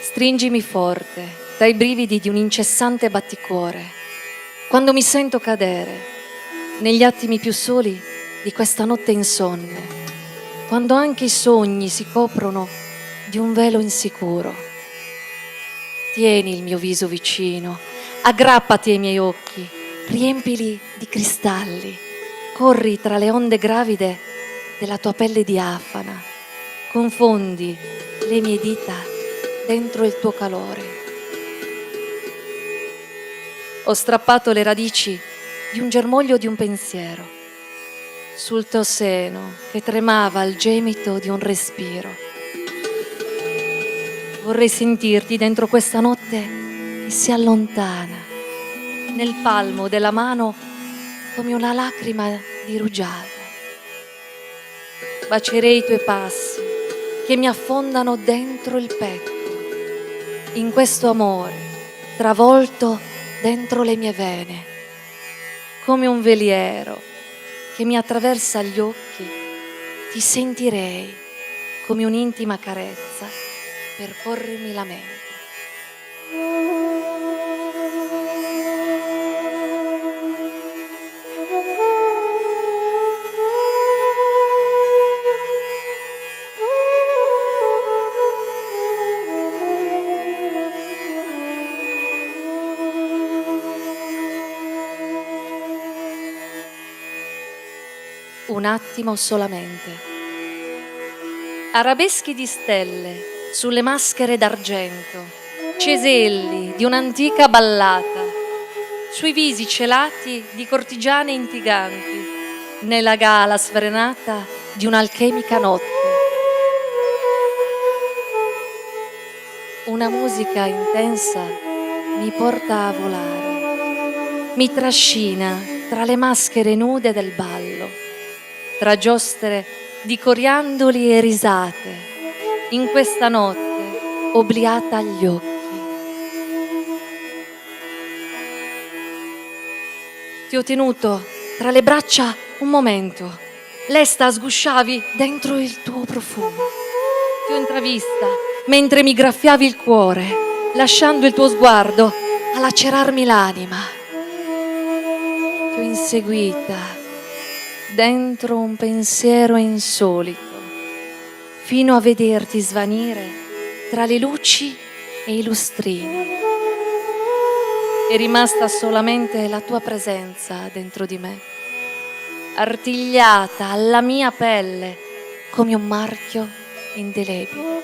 stringimi forte, dai brividi di un incessante batticuore, quando mi sento cadere negli attimi più soli di questa notte insonne, quando anche i sogni si coprono di un velo insicuro. Tieni il mio viso vicino, aggrappati ai miei occhi, riempili di cristalli, corri tra le onde gravide della tua pelle diafana, confondi le mie dita dentro il tuo calore. Ho strappato le radici di un germoglio di un pensiero sul tuo seno che tremava al gemito di un respiro. Vorrei sentirti dentro questa notte che si allontana, nel palmo della mano come una lacrima di rugiada. Bacerei i tuoi passi che mi affondano dentro il petto, in questo amore travolto dentro le mie vene, come un veliero che mi attraversa gli occhi. Ti sentirei come un'intima carezza per pormi la mente. Un attimo solamente. Arabeschi di stelle sulle maschere d'argento, ceselli di un'antica ballata, sui visi celati di cortigiane intriganti, nella gala sfrenata di un'alchemica notte. Una musica intensa mi porta a volare, mi trascina tra le maschere nude del ballo, tra giostre di coriandoli e risate, in questa notte obliata agli occhi. Ti ho tenuto tra le braccia un momento, lesta sgusciavi dentro il tuo profumo. Ti ho intravista mentre mi graffiavi il cuore, lasciando il tuo sguardo a lacerarmi l'anima. Ti ho inseguita dentro un pensiero insolito, fino a vederti svanire tra le luci e i lustrini. È rimasta solamente la tua presenza dentro di me, artigliata alla mia pelle come un marchio indelebile.